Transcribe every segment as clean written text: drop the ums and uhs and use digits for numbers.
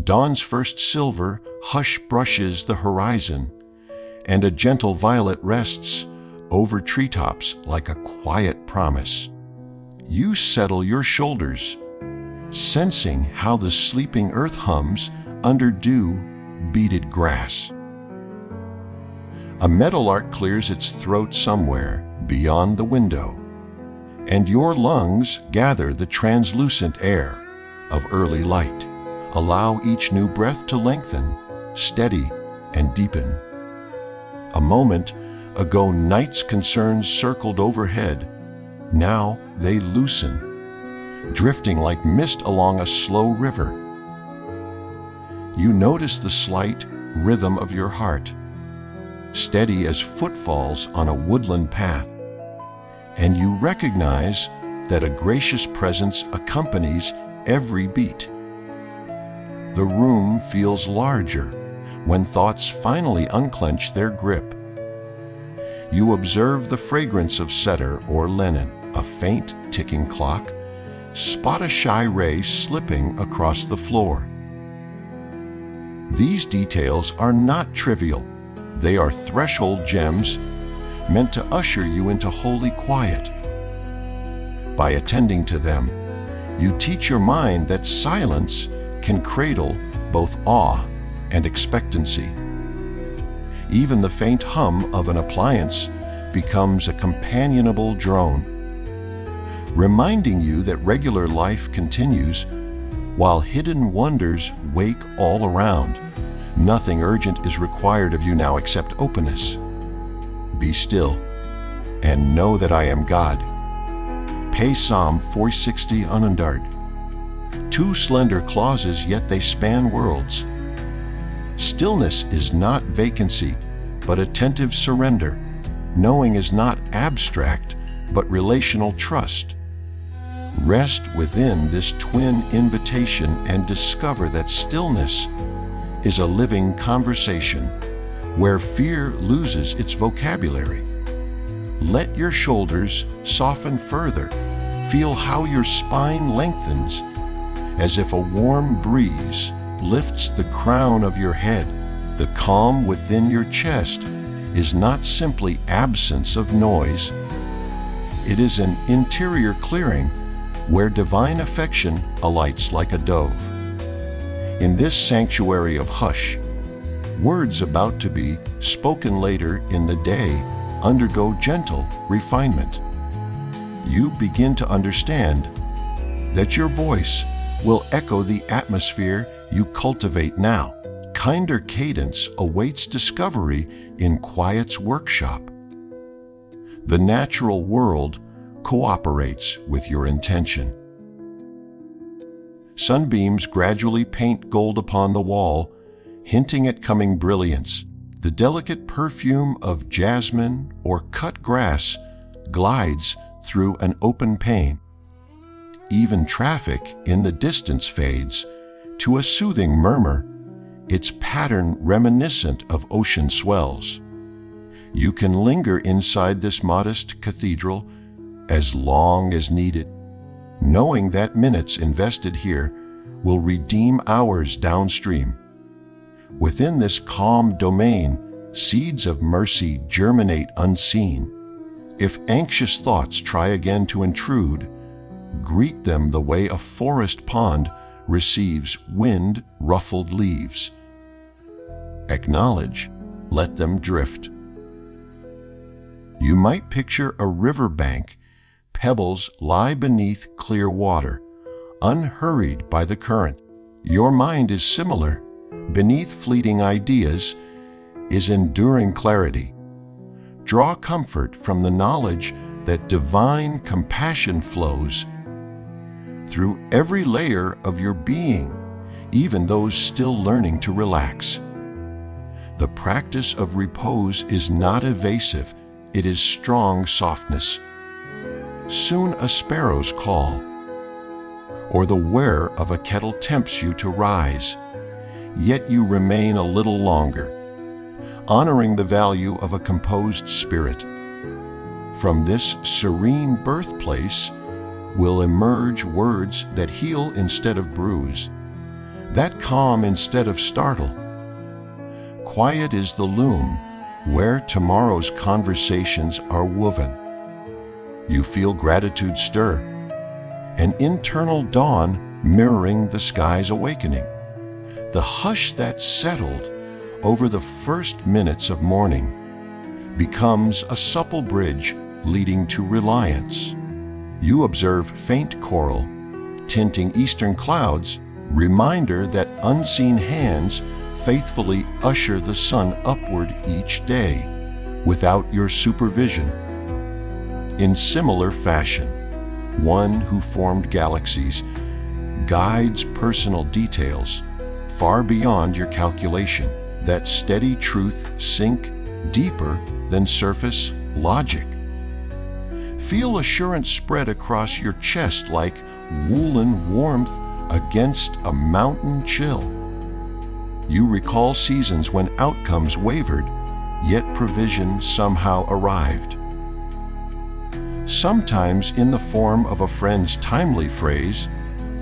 Dawn's first silver hush brushes the horizon, and a gentle violet rests over treetops like a quiet promise. You settle your shoulders, sensing how the sleeping earth hums under dew-beaded grass. A meadowlark clears its throat somewhere beyond the window, and your lungs gather the translucent air of early light. Allow each new breath to lengthen, steady, and deepen. A moment ago, night's concerns circled overhead. Now they loosen, drifting like mist along a slow river. You notice the slight rhythm of your heart, steady as footfalls on a woodland path, and you recognize that a gracious presence accompanies every beat. The room feels larger when thoughts finally unclench their grip. You observe the fragrance of cedar or linen, a faint ticking clock, spot a shy ray slipping across the floor. These details are not trivial. They are threshold gems meant to usher you into holy quiet. By attending to them, you teach your mind that silence can cradle both awe and expectancy. Even the faint hum of an appliance becomes a companionable drone, reminding you that regular life continues while hidden wonders wake all around. Nothing urgent is required of you now except openness. Be still and know that I am God. Pay Psalm 460 Unundard. Two slender clauses, yet they span worlds. Stillness is not vacancy, but attentive surrender. Knowing is not abstract, but relational trust. Rest within this twin invitation and discover that stillness is a living conversation where fear loses its vocabulary. Let your shoulders soften further. Feel how your spine lengthens as if a warm breeze lifts the crown of your head. The calm within your chest is not simply absence of noise. It is an interior clearing where divine affection alights like a dove. In this sanctuary of hush, words about to be spoken later in the day undergo gentle refinement. You begin to understand that your voice will echo the atmosphere you cultivate now. Kinder cadence awaits discovery in quiet's workshop. The natural world cooperates with your intention. Sunbeams gradually paint gold upon the wall, hinting at coming brilliance. The delicate perfume of jasmine or cut grass glides through an open pane. Even traffic in the distance fades to a soothing murmur, its pattern reminiscent of ocean swells. You can linger inside this modest cathedral as long as needed, knowing that minutes invested here will redeem hours downstream. Within this calm domain, seeds of mercy germinate unseen. If anxious thoughts try again to intrude, greet them the way a forest pond receives wind-ruffled leaves. Acknowledge, let them drift. You might picture a riverbank. Pebbles lie beneath clear water, unhurried by the current. Your mind is similar. Beneath fleeting ideas is enduring clarity. Draw comfort from the knowledge that divine compassion flows through every layer of your being, even those still learning to relax. The practice of repose is not evasive, it is strong softness. Soon a sparrow's call, or the whir of a kettle tempts you to rise, yet you remain a little longer, honoring the value of a composed spirit. From this serene birthplace will emerge words that heal instead of bruise. that calm instead of startle. Quiet is the loom where tomorrow's conversations are woven. You feel gratitude stir, an internal dawn mirroring the sky's awakening. The hush that settled over the first minutes of morning becomes a supple bridge leading to reliance. You observe faint coral tinting eastern clouds, reminder that unseen hands faithfully usher the sun upward each day without your supervision. In similar fashion, one who formed galaxies guides personal details far beyond your calculation, that steady truth sink deeper than surface logic. Feel assurance spread across your chest like woolen warmth against a mountain chill. You recall seasons when outcomes wavered, yet provision somehow arrived. Sometimes in the form of a friend's timely phrase,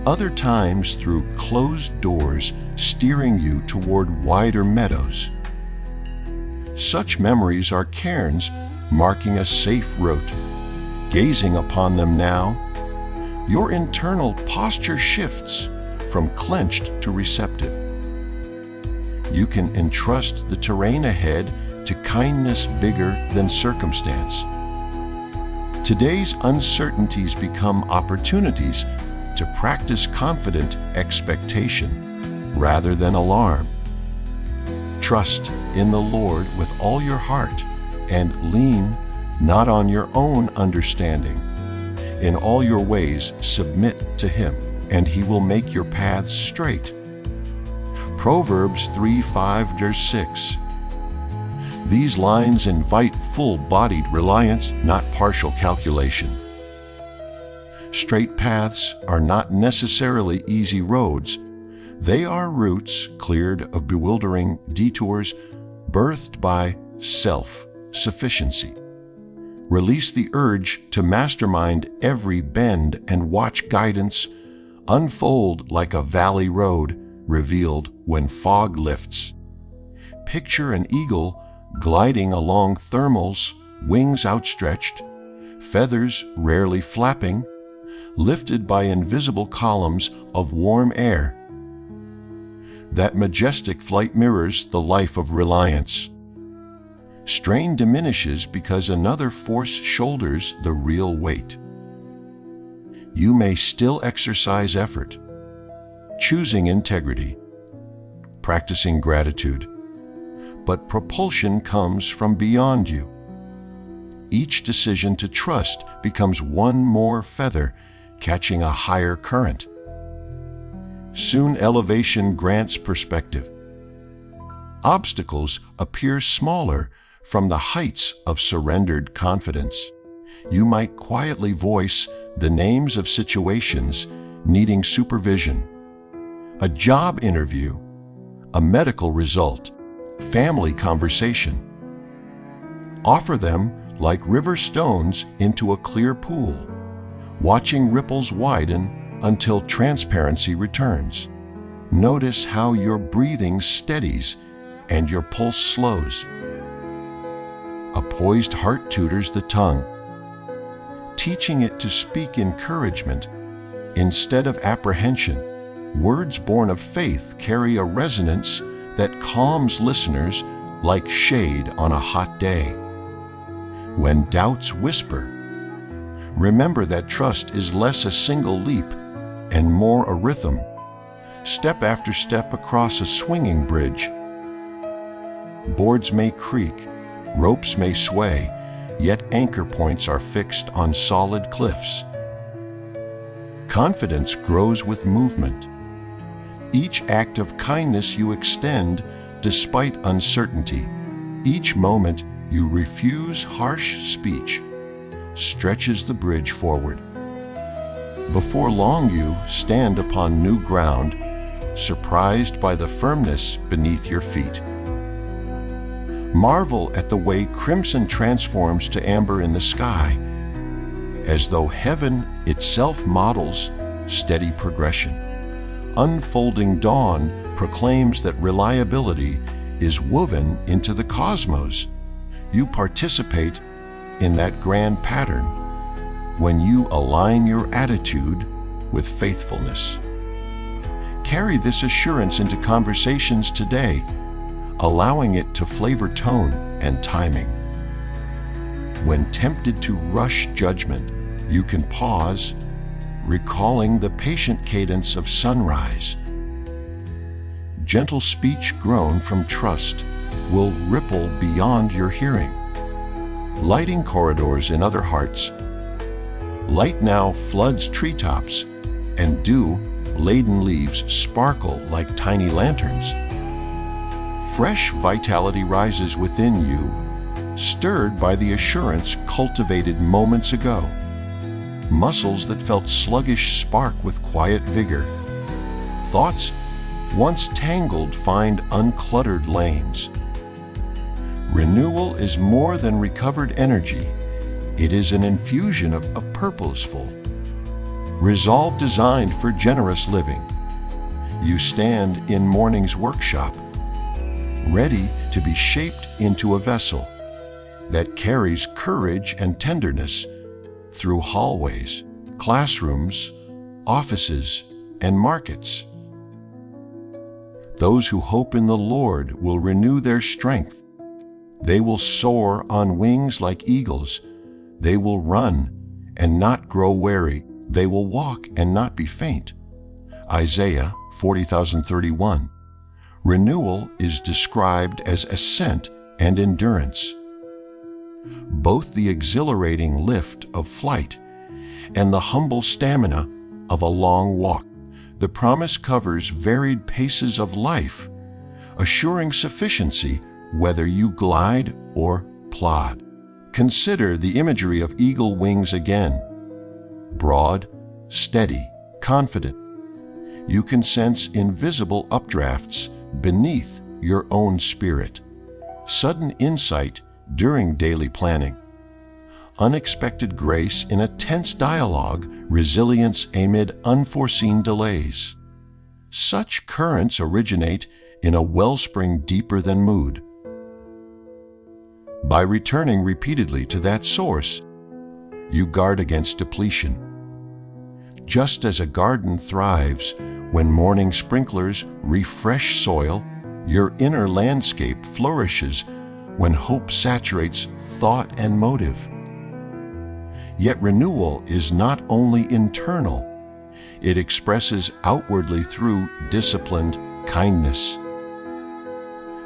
other times through closed doors steering you toward wider meadows. Such memories are cairns marking a safe route. Gazing upon them now, your internal posture shifts from clenched to receptive. You can entrust the terrain ahead to kindness bigger than circumstance. Today's uncertainties become opportunities to practice confident expectation rather than alarm. Trust in the Lord with all your heart and lean not on your own understanding. In all your ways submit to Him, and He will make your paths straight. Proverbs 3:5-6. These lines invite full-bodied reliance, not partial calculation. Straight paths are not necessarily easy roads. They are routes cleared of bewildering detours, birthed by self-sufficiency. Release the urge to mastermind every bend and watch guidance unfold like a valley road revealed when fog lifts. Picture an eagle gliding along thermals, wings outstretched, feathers rarely flapping, lifted by invisible columns of warm air. That majestic flight mirrors the life of reliance. Strain diminishes because another force shoulders the real weight. You may still exercise effort, choosing integrity, practicing gratitude, but propulsion comes from beyond you. Each decision to trust becomes one more feather catching a higher current. Soon elevation grants perspective. Obstacles appear smaller from the heights of surrendered confidence. You might quietly voice the names of situations needing supervision. A job interview, a medical result, family conversation. Offer them like river stones into a clear pool, watching ripples widen until transparency returns. Notice how your breathing steadies and your pulse slows. A poised heart tutors the tongue, teaching it to speak encouragement instead of apprehension. Words born of faith carry a resonance that calms listeners like shade on a hot day. When doubts whisper, remember that trust is less a single leap and more a rhythm, step after step across a swinging bridge. Boards may creak, ropes may sway, yet anchor points are fixed on solid cliffs. Confidence grows with movement. Each act of kindness you extend despite uncertainty, each moment you refuse harsh speech, stretches the bridge forward. Before long you stand upon new ground, surprised by the firmness beneath your feet. Marvel at the way crimson transforms to amber in the sky, as though heaven itself models steady progression. unfolding dawn proclaims that reliability is woven into the cosmos. You participate in that grand pattern when you align your attitude with faithfulness. Carry this assurance into conversations today, allowing it to flavor tone and timing. When tempted to rush judgment, you can pause, recalling the patient cadence of sunrise. Gentle speech grown from trust will ripple beyond your hearing, lighting corridors in other hearts. Light now floods treetops, and dew-laden leaves sparkle like tiny lanterns. Fresh vitality rises within you, stirred by the assurance cultivated moments ago. Muscles that felt sluggish spark with quiet vigor. Thoughts once tangled find uncluttered lanes. Renewal is more than recovered energy. It is an infusion of purposeful resolve designed for generous living. You stand in morning's workshop, ready to be shaped into a vessel that carries courage and tenderness through hallways, classrooms, offices, and markets. Those who hope in the Lord will renew their strength. They will soar on wings like eagles. They will run and not grow weary. They will walk and not be faint. Isaiah 40,031. Renewal is described as ascent and endurance. Both the exhilarating lift of flight and the humble stamina of a long walk. The promise covers varied paces of life, assuring sufficiency whether you glide or plod. Consider the imagery of eagle wings again. Broad, steady, confident. You can sense invisible updrafts beneath your own spirit. Sudden insight during daily planning. Unexpected grace in a tense dialogue, resilience amid unforeseen delays. Such currents originate in a wellspring deeper than mood. By returning repeatedly to that source, you guard against depletion. Just as a garden thrives when morning sprinklers refresh soil, your inner landscape flourishes when hope saturates thought and motive. Yet renewal is not only internal, it expresses outwardly through disciplined kindness.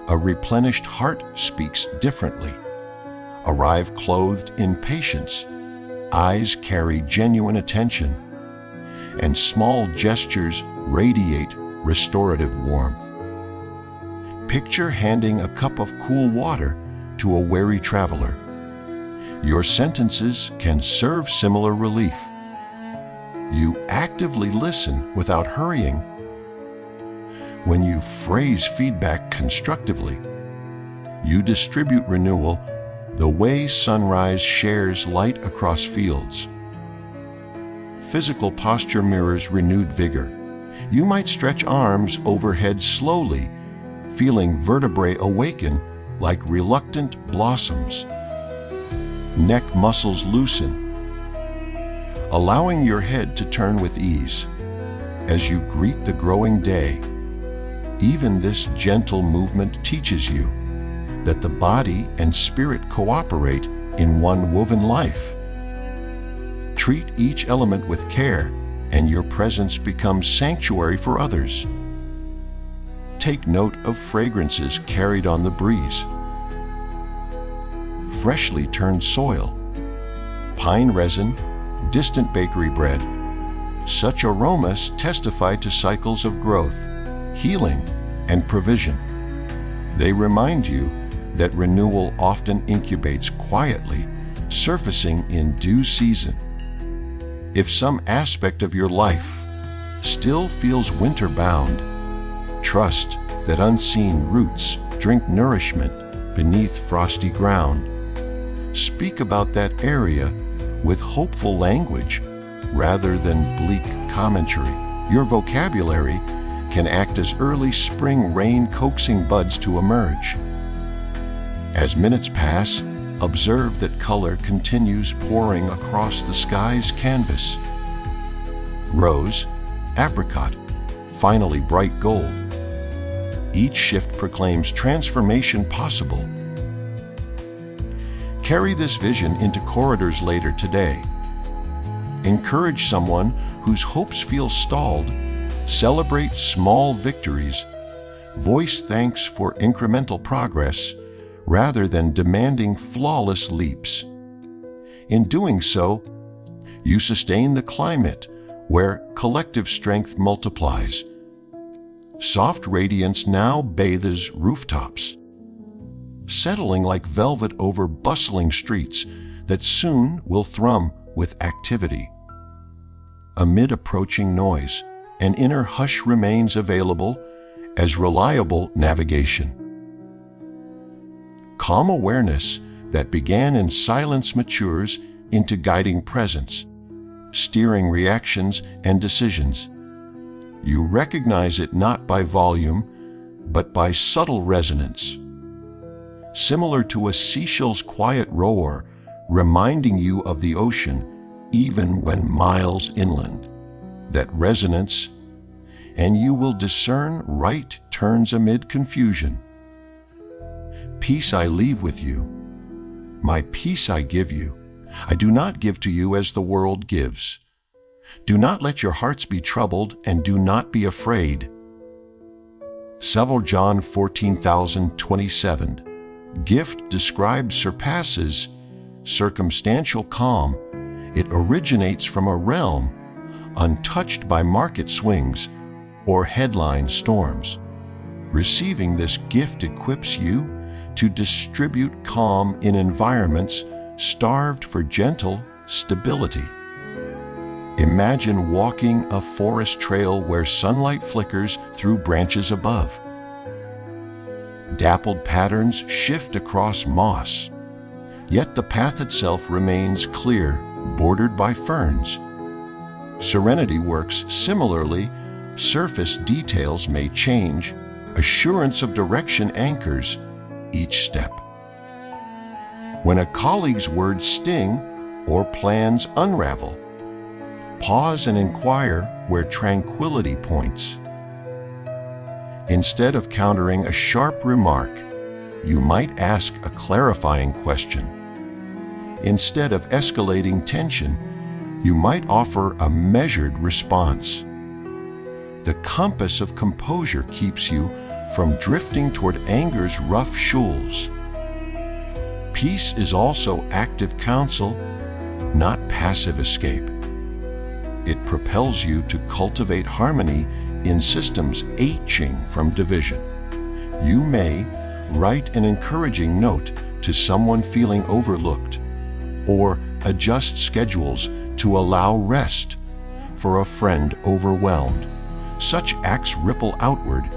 A replenished heart speaks differently. Arrive clothed in patience, eyes carry genuine attention, and small gestures radiate restorative warmth. Picture handing a cup of cool water to a weary traveler. Your sentences can serve similar relief. You actively listen without hurrying. When you phrase feedback constructively, you distribute renewal the way sunrise shares light across fields. Physical posture mirrors renewed vigor. You might stretch arms overhead slowly, feeling vertebrae awaken like reluctant blossoms. Neck muscles loosen, allowing your head to turn with ease as you greet the growing day. Even this gentle movement teaches you that the body and spirit cooperate in one woven life. Treat each element with care, and your presence becomes sanctuary for others. Take note of fragrances carried on the breeze. Freshly turned soil, pine resin, distant bakery bread. Such aromas testify to cycles of growth, healing, and provision. They remind you that renewal often incubates quietly, surfacing in due season. If some aspect of your life still feels winter-bound, trust that unseen roots drink nourishment beneath frosty ground. Speak about that area with hopeful language rather than bleak commentary. Your vocabulary can act as early spring rain coaxing buds to emerge. As minutes pass, observe that color continues pouring across the sky's canvas. Rose, apricot, finally bright gold. Each shift proclaims transformation possible. Carry this vision into corridors later today. Encourage someone whose hopes feel stalled. Celebrate small victories. Voice thanks for incremental progress rather than demanding flawless leaps. In doing so, you sustain the climate where collective strength multiplies. Soft radiance now bathes rooftops, settling like velvet over bustling streets that soon will thrum with activity. Amid approaching noise, an inner hush remains available as reliable navigation. Calm awareness that began in silence matures into guiding presence, steering reactions and decisions. You recognize it not by volume, but by subtle resonance. Similar to a seashell's quiet roar, reminding you of the ocean even when miles inland. That resonance, and you will discern right turns amid confusion. Peace I leave with you. My peace I give you. I do not give to you as the world gives. Do not let your hearts be troubled, and do not be afraid. John 14,027. Gift described surpasses circumstantial calm. It originates from a realm untouched by market swings or headline storms. Receiving this gift equips you to distribute calm in environments starved for gentle stability. Imagine walking a forest trail where sunlight flickers through branches above. Dappled patterns shift across moss, yet the path itself remains clear, bordered by ferns. Serenity works similarly. Surface details may change. Assurance of direction anchors each step. When a colleague's words sting or plans unravel, pause and inquire where tranquility points. Instead of countering a sharp remark, you might ask a clarifying question. Instead of escalating tension, you might offer a measured response. The compass of composure keeps you from drifting toward anger's rough shoals. Peace is also active counsel, not passive escape. It propels you to cultivate harmony in systems aching from division. You may write an encouraging note to someone feeling overlooked, or adjust schedules to allow rest for a friend overwhelmed. Such acts ripple outward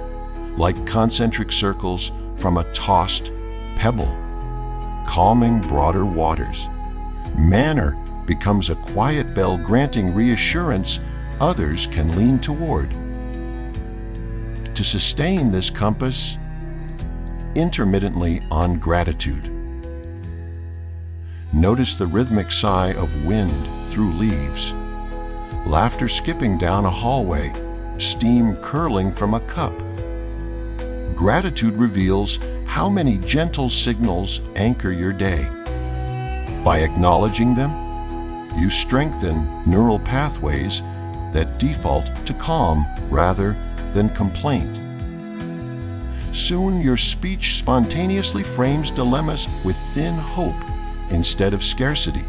like concentric circles from a tossed pebble, calming broader waters. Manner becomes a quiet bell granting reassurance others can lean toward. To sustain this compass, intermittently on gratitude. Notice the rhythmic sigh of wind through leaves, laughter skipping down a hallway, steam curling from a cup. Gratitude reveals how many gentle signals anchor your day. By acknowledging them, you strengthen neural pathways that default to calm rather than complaint. Soon your speech spontaneously frames dilemmas with thin hope instead of scarcity.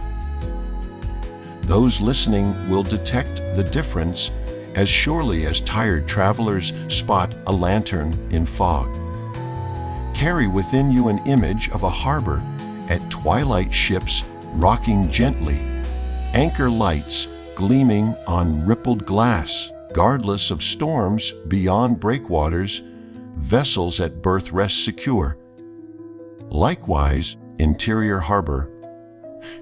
Those listening will detect the difference as surely as tired travelers spot a lantern in fog. Carry within you an image of a harbor at twilight, ships rocking gently, anchor lights gleaming on rippled glass, guardless of storms beyond breakwaters, vessels at berth rest secure. Likewise, interior harbor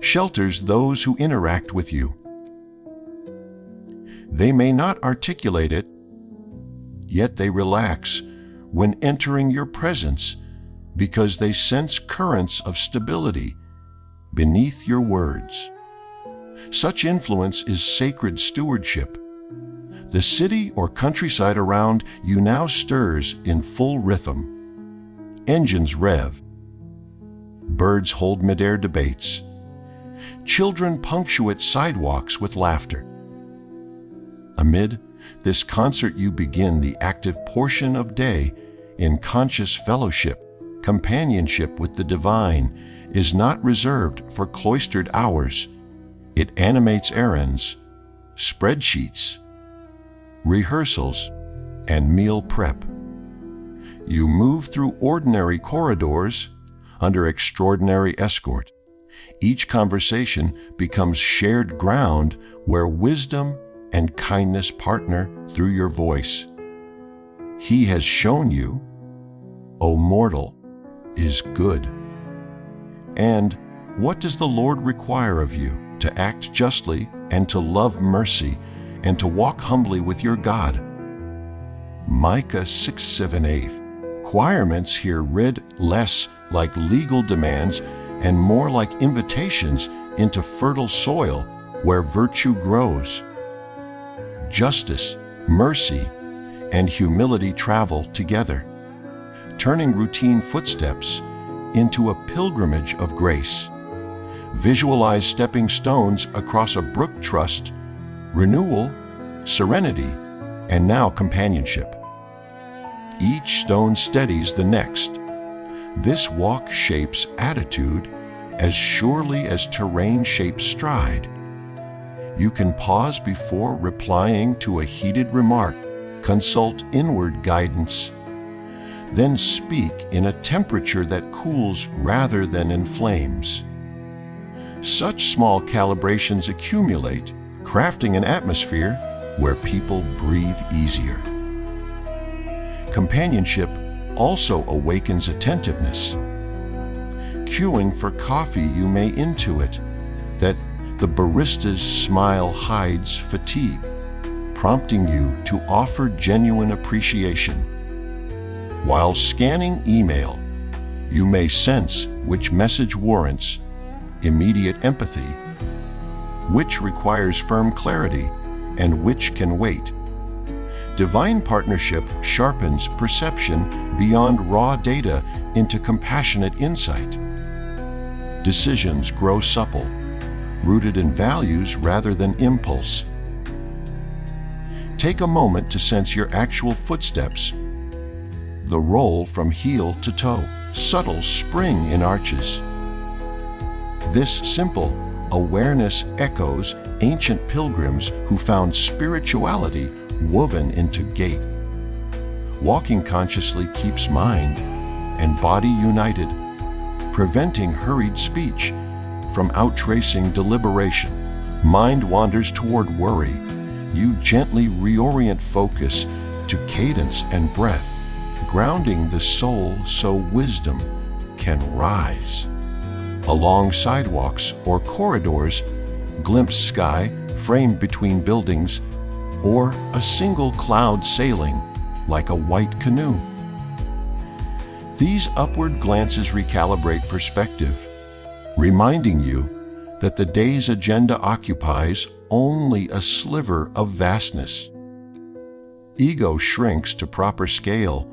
shelters those who interact with you. They may not articulate it, yet they relax when entering your presence because they sense currents of stability beneath your words. Such influence is sacred stewardship. The city or countryside around you now stirs in full rhythm. Engines rev. Birds hold mid-air debates. Children punctuate sidewalks with laughter. Amid this concert you begin the active portion of day in conscious fellowship. Companionship with the divine is not reserved for cloistered hours. It animates errands, spreadsheets, rehearsals, and meal prep. You move through ordinary corridors under extraordinary escort. Each conversation becomes shared ground where wisdom and kindness partner through your voice. He has shown you, O mortal, is good. And what does the Lord require of you? To act justly and to love mercy and to walk humbly with your God. Micah 6:7-8. Requirements here read less like legal demands and more like invitations into fertile soil where virtue grows. Justice, mercy, and humility travel together, turning routine footsteps into a pilgrimage of grace. Visualize stepping stones across a brook trust, renewal, serenity, and now companionship. Each stone steadies the next. This walk shapes attitude as surely as terrain shapes stride. You can pause before replying to a heated remark, consult inward guidance, then speak in a temperature that cools rather than inflames. Such small calibrations accumulate, crafting an atmosphere where people breathe easier. Companionship also awakens attentiveness. Queuing for coffee, you may intuit that the barista's smile hides fatigue, prompting you to offer genuine appreciation. While scanning email, you may sense which message warrants immediate empathy, which requires firm clarity, and which can wait. Divine partnership sharpens perception beyond raw data into compassionate insight. Decisions grow supple, rooted in values rather than impulse. Take a moment to sense your actual footsteps, the roll from heel to toe, subtle spring in arches. This simple awareness echoes ancient pilgrims who found spirituality woven into gait. Walking consciously keeps mind and body united, preventing hurried speech from outtracing deliberation. Mind wanders toward worry. You gently reorient focus to cadence and breath, grounding the soul so wisdom can rise. Along sidewalks or corridors, glimpse sky framed between buildings, or a single cloud sailing like a white canoe. These upward glances recalibrate perspective, reminding you that the day's agenda occupies only a sliver of vastness. Ego shrinks to proper scale,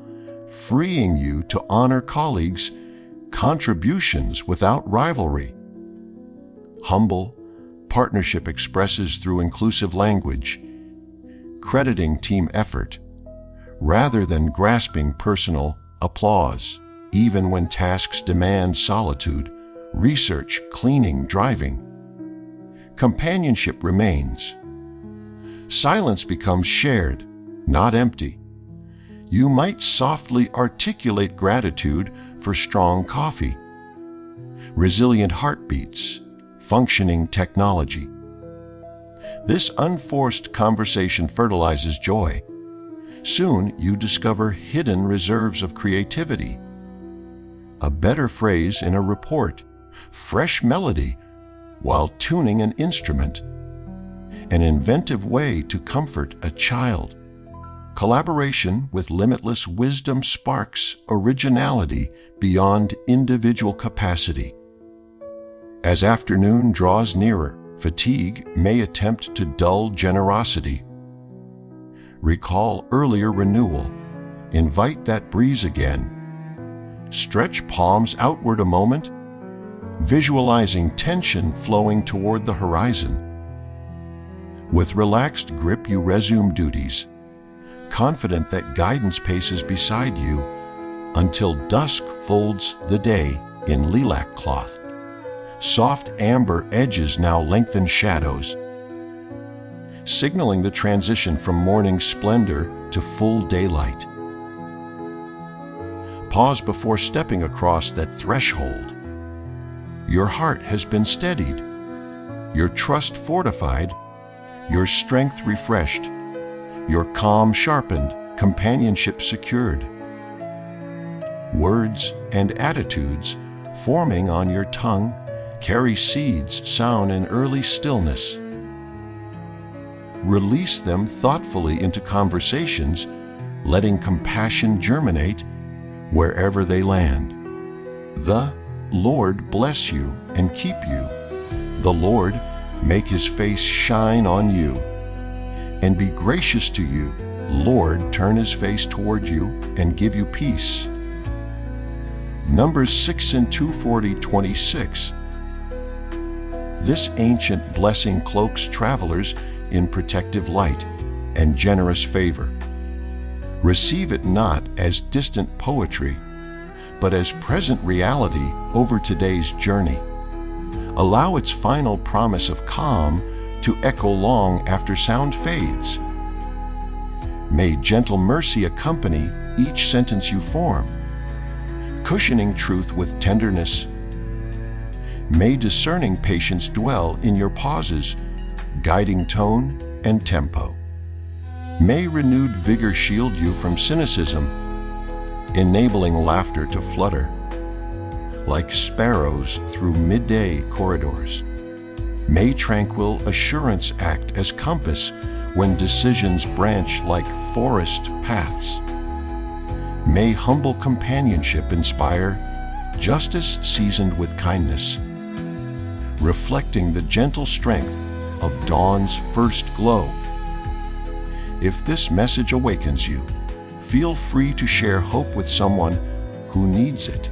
freeing you to honor colleagues' contributions without rivalry. Humble partnership expresses through inclusive language, crediting team effort, rather than grasping personal applause. Even when tasks demand solitude, research, cleaning, driving, companionship remains. Silence becomes shared, not empty. You might softly articulate gratitude for strong coffee, resilient heartbeats, functioning technology. This unforced conversation fertilizes joy. Soon you discover hidden reserves of creativity. A better phrase in a report, fresh melody while tuning an instrument, an inventive way to comfort a child. Collaboration with limitless wisdom sparks originality beyond individual capacity. As afternoon draws nearer, fatigue may attempt to dull generosity. Recall earlier renewal. Invite that breeze again. Stretch palms outward a moment, visualizing tension flowing toward the horizon. With relaxed grip, you resume duties, confident that guidance paces beside you until dusk folds the day in lilac cloth. Soft amber edges now lengthen shadows, signaling the transition from morning splendor to full daylight. Pause before stepping across that threshold. Your heart has been steadied, your trust fortified, your strength refreshed, your calm sharpened, companionship secured. Words and attitudes forming on your tongue carry seeds sown in early stillness. Release them thoughtfully into conversations, letting compassion germinate wherever they land. The Lord bless you and keep you. The Lord make his face shine on you and be gracious to you. Lord turn his face toward you and give you peace. Numbers 6 and 2:40-26. This ancient blessing cloaks travelers in protective light and generous favor. Receive it not as distant poetry, but as present reality over today's journey. Allow its final promise of calm to echo long after sound fades. May gentle mercy accompany each sentence you form, cushioning truth with tenderness. May discerning patience dwell in your pauses, guiding tone and tempo. May renewed vigor shield you from cynicism, enabling laughter to flutter like sparrows through midday corridors. May tranquil assurance act as compass when decisions branch like forest paths. May humble companionship inspire justice seasoned with kindness, reflecting the gentle strength of dawn's first glow. If this message awakens you, feel free to share hope with someone who needs it.